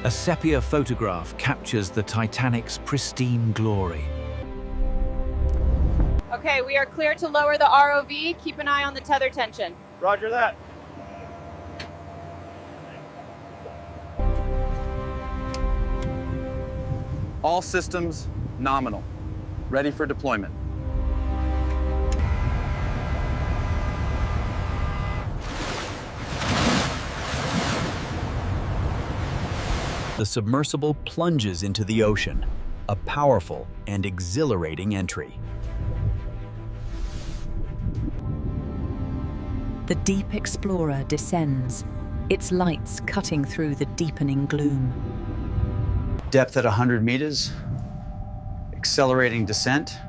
A sepia photograph captures the Titanic's pristine glory. Okay, we are clear to lower the ROV. Keep an eye on the tether tension. Roger that. All systems nominal. Ready for deployment. The submersible plunges into the ocean, a powerful and exhilarating entry. The deep explorer descends, its lights cutting through the deepening gloom. Depth at 100 meters. Accelerating descent.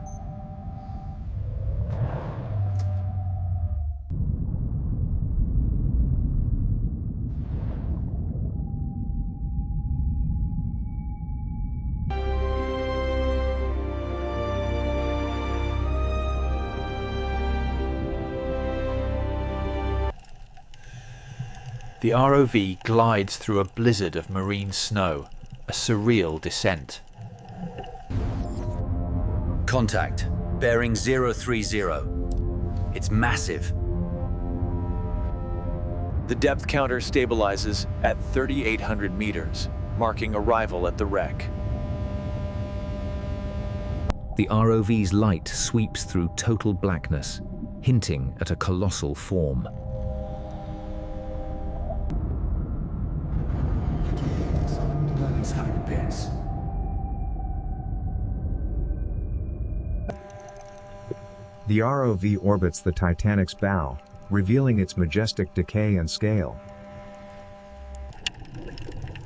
The ROV glides through a blizzard of marine snow, a surreal descent. Contact, bearing 030. It's massive. The depth counter stabilizes at 3,800 meters, marking arrival at the wreck. The ROV's light sweeps through total blackness, hinting at a colossal form. The ROV orbits the Titanic's bow, revealing its majestic decay and scale.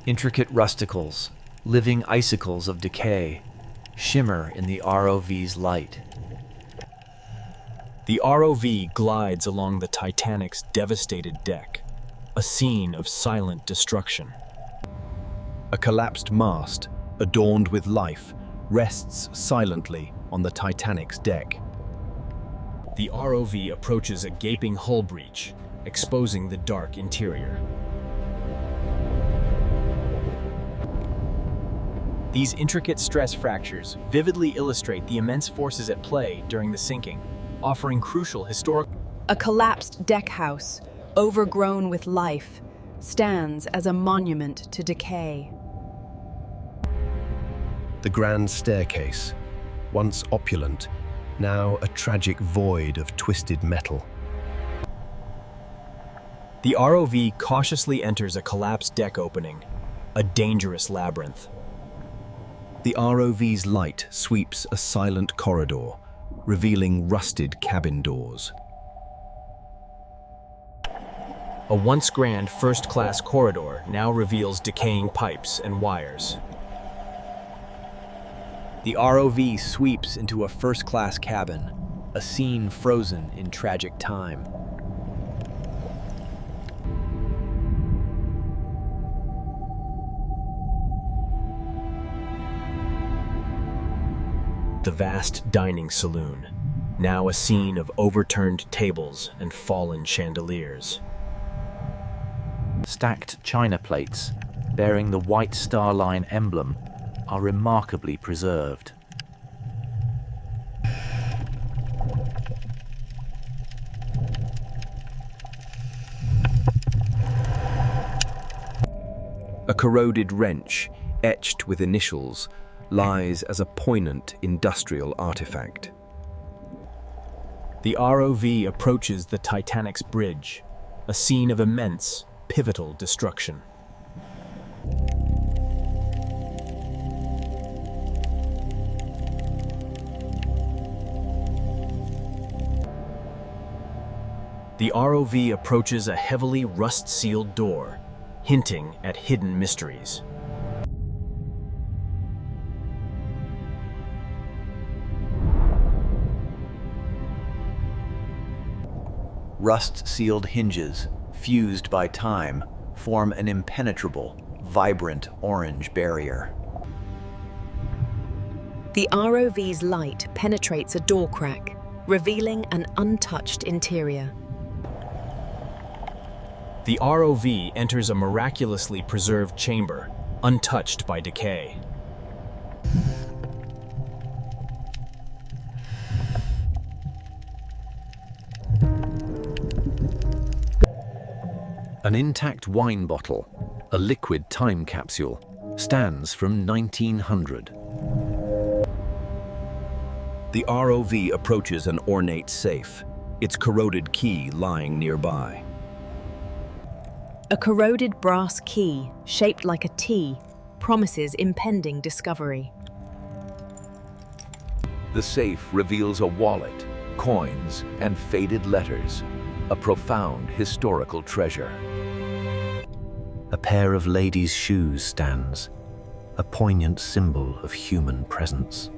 Intricate rusticles, living icicles of decay, shimmer in the ROV's light. The ROV glides along the Titanic's devastated deck, a scene of silent destruction. A collapsed mast, adorned with life, rests silently on the Titanic's deck. The ROV approaches a gaping hull breach, exposing the dark interior. These intricate stress fractures vividly illustrate the immense forces at play during the sinking, offering crucial historical. A collapsed deck house, overgrown with life, stands as a monument to decay. The grand staircase, once opulent, now a tragic void of twisted metal. The ROV cautiously enters a collapsed deck opening, a dangerous labyrinth. The ROV's light sweeps a silent corridor, revealing rusted cabin doors. A once grand first-class corridor now reveals decaying pipes and wires. The ROV sweeps into a first-class cabin, a scene frozen in tragic time. The vast dining saloon, now a scene of overturned tables and fallen chandeliers. Stacked china plates, bearing the White Star Line emblem, are remarkably preserved. A corroded wrench, etched with initials, lies as a poignant industrial artifact. The ROV approaches the Titanic's bridge, a scene of immense, pivotal destruction. The ROV approaches a heavily rust-sealed door, hinting at hidden mysteries. Rust-sealed hinges, fused by time, form an impenetrable, vibrant orange barrier. The ROV's light penetrates a door crack, revealing an untouched interior. The ROV enters a miraculously preserved chamber, untouched by decay. An intact wine bottle, a liquid time capsule, stands from 1900. The ROV approaches an ornate safe, its corroded key lying nearby. A corroded brass key, shaped like a T, promises impending discovery. The safe reveals a wallet, coins, and faded letters, a profound historical treasure. A pair of ladies' shoes stands, a poignant symbol of human presence.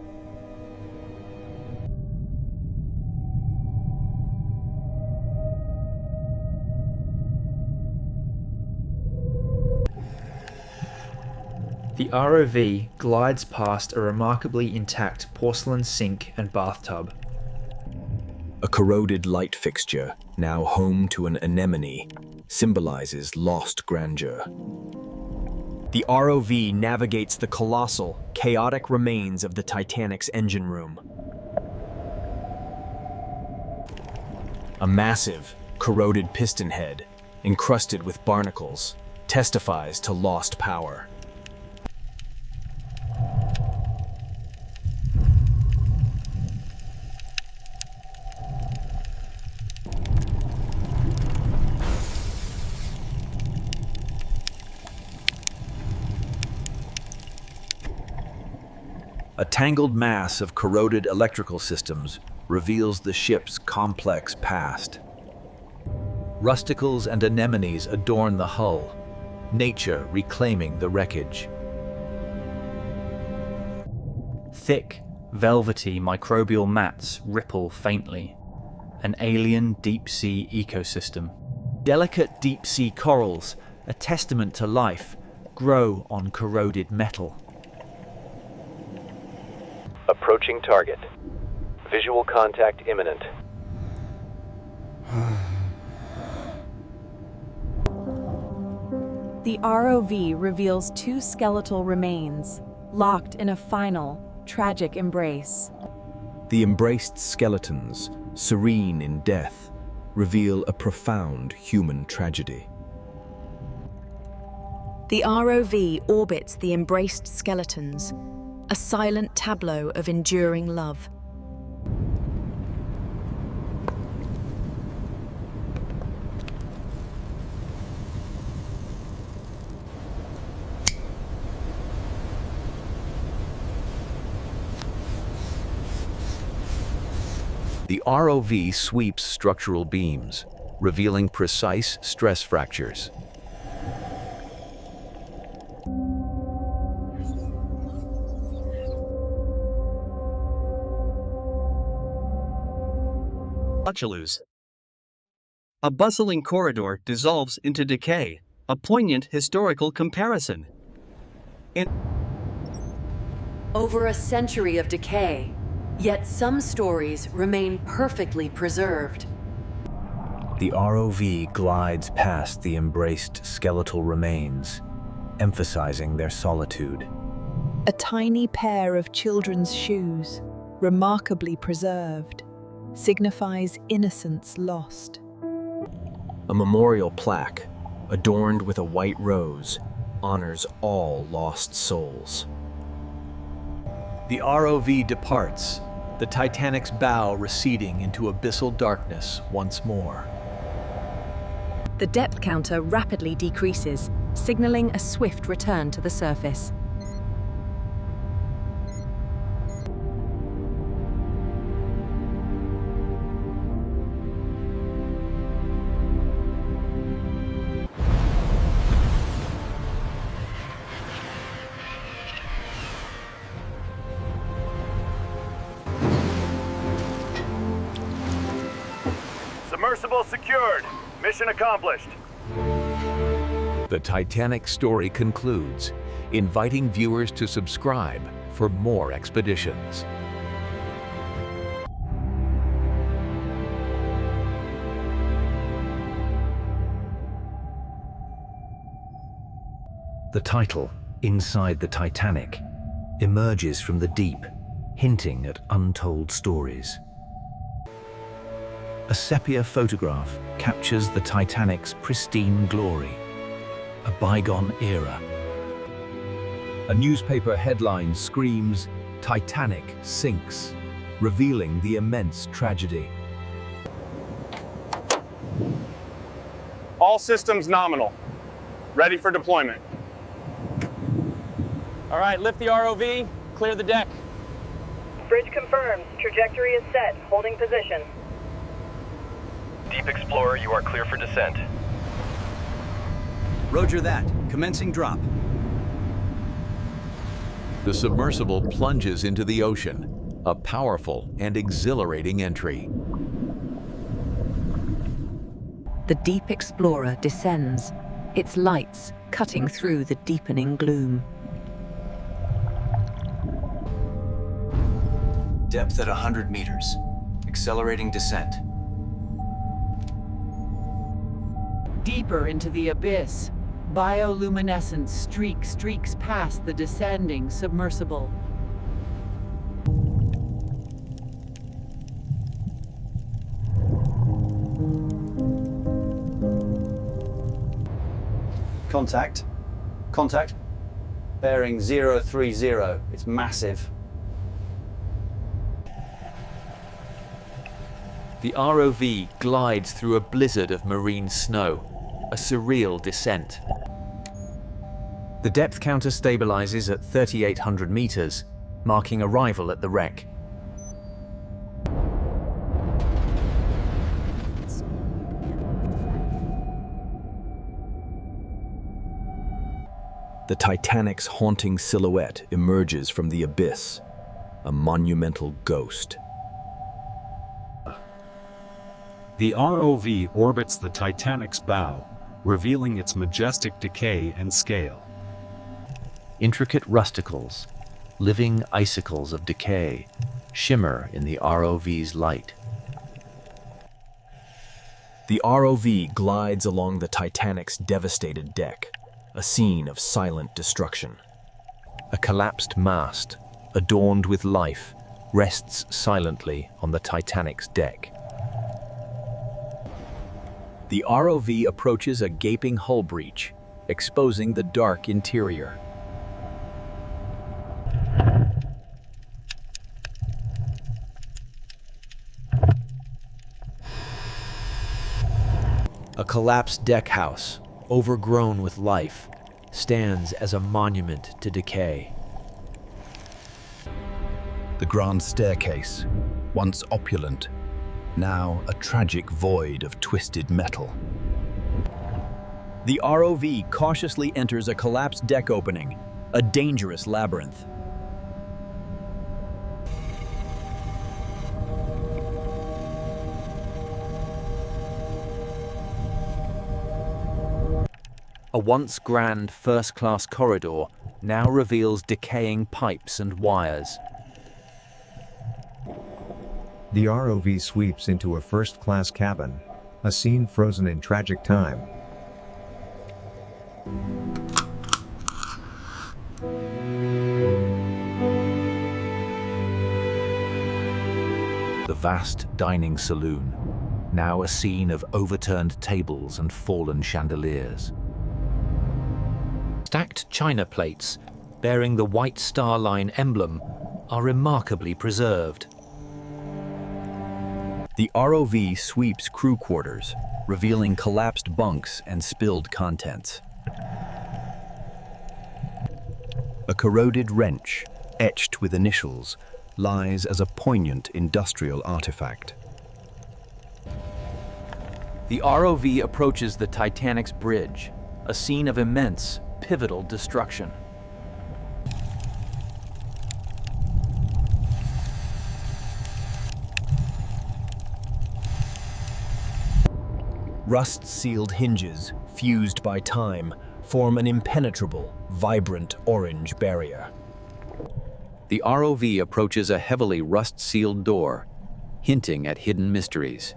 The ROV glides past a remarkably intact porcelain sink and bathtub. A corroded light fixture, now home to an anemone, symbolizes lost grandeur. The ROV navigates the colossal, chaotic remains of the Titanic's engine room. A massive, corroded piston head, encrusted with barnacles, testifies to lost power. A tangled mass of corroded electrical systems reveals the ship's complex past. Rusticles and anemones adorn the hull, nature reclaiming the wreckage. Thick, velvety microbial mats ripple faintly, an alien deep-sea ecosystem. Delicate deep-sea corals, a testament to life, grow on corroded metal. Approaching target. Visual contact imminent. The ROV reveals two skeletal remains, locked in a final, tragic embrace. The embraced skeletons, serene in death, reveal a profound human tragedy. The ROV orbits the embraced skeletons, a silent tableau of enduring love. The ROV sweeps structural beams, revealing precise stress fractures. A bustling corridor dissolves into decay, a poignant historical comparison. Over a century of decay, yet some stories remain perfectly preserved. The ROV glides past the embraced skeletal remains, emphasizing their solitude. A tiny pair of children's shoes, remarkably preserved, signifies innocence lost. A memorial plaque, adorned with a white rose, honors all lost souls. The ROV departs, the Titanic's bow receding into abyssal darkness once more. The depth counter rapidly decreases, signaling a swift return to the surface. Submersible secured. Mission accomplished. The Titanic story concludes, inviting viewers to subscribe for more expeditions. The title, inside the Titanic, emerges from the deep, hinting at untold stories. A sepia photograph captures the Titanic's pristine glory, a bygone era. A newspaper headline screams, "Titanic sinks," revealing the immense tragedy. All systems nominal. Ready for deployment. All right, lift the ROV, clear the deck. Bridge confirmed. Trajectory is set. Holding position. Deep Explorer, you are clear for descent. Roger that. Commencing drop. The submersible plunges into the ocean, a powerful and exhilarating entry. The Deep Explorer descends, its lights cutting through the deepening gloom. Depth at 100 meters. Accelerating descent. Deeper into the abyss, bioluminescent streaks past the descending submersible. Contact. Contact. Bearing 030. It's massive. The ROV glides through a blizzard of marine snow, a surreal descent. The depth counter stabilizes at 3,800 meters, marking arrival at the wreck. The Titanic's haunting silhouette emerges from the abyss, a monumental ghost. The ROV orbits the Titanic's bow, revealing its majestic decay and scale. Intricate rusticles, living icicles of decay, shimmer in the ROV's light. The ROV glides along the Titanic's devastated deck, a scene of silent destruction. A collapsed mast, adorned with life, rests silently on the Titanic's deck. The ROV approaches a gaping hull breach, exposing the dark interior. A collapsed deck house, overgrown with life, stands as a monument to decay. The grand staircase, once opulent, now a tragic void of twisted metal. The ROV cautiously enters a collapsed deck opening, a dangerous labyrinth. A once grand first-class corridor now reveals decaying pipes and wires. The ROV sweeps into a first-class cabin, a scene frozen in tragic time. The vast dining saloon, now a scene of overturned tables and fallen chandeliers. Stacked china plates, bearing the White Star Line emblem, are remarkably preserved. The ROV sweeps crew quarters, revealing collapsed bunks and spilled contents. A corroded wrench, etched with initials, lies as a poignant industrial artifact. The ROV approaches the Titanic's bridge, a scene of immense, pivotal destruction. Rust-sealed hinges, fused by time, form an impenetrable, vibrant orange barrier. The ROV approaches a heavily rust-sealed door, hinting at hidden mysteries.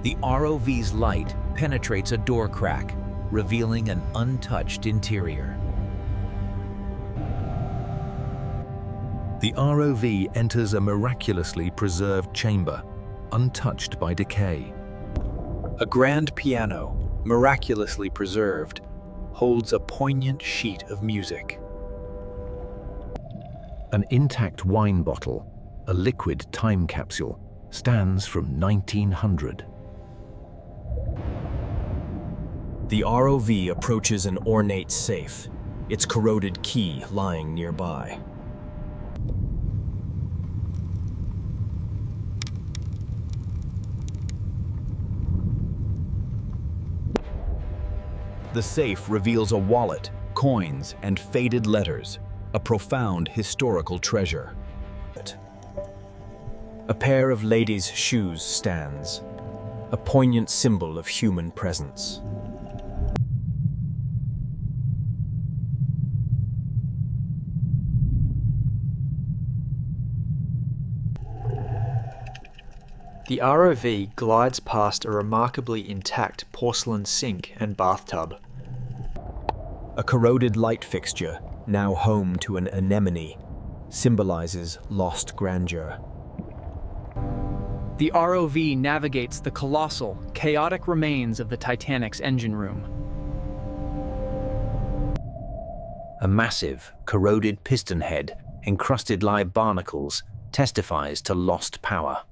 The ROV's light penetrates a door crack, revealing an untouched interior. The ROV enters a miraculously preserved chamber, untouched by decay. A grand piano, miraculously preserved, holds a poignant sheet of music. An intact wine bottle, a liquid time capsule, stands from 1900. The ROV approaches an ornate safe, its corroded key lying nearby. The safe reveals a wallet, coins, and faded letters, a profound historical treasure. A pair of ladies' shoes stands, a poignant symbol of human presence. The ROV glides past a remarkably intact porcelain sink and bathtub. A corroded light fixture, now home to an anemone, symbolizes lost grandeur. The ROV navigates the colossal, chaotic remains of the Titanic's engine room. A massive, corroded piston head, encrusted live barnacles, testifies to lost power.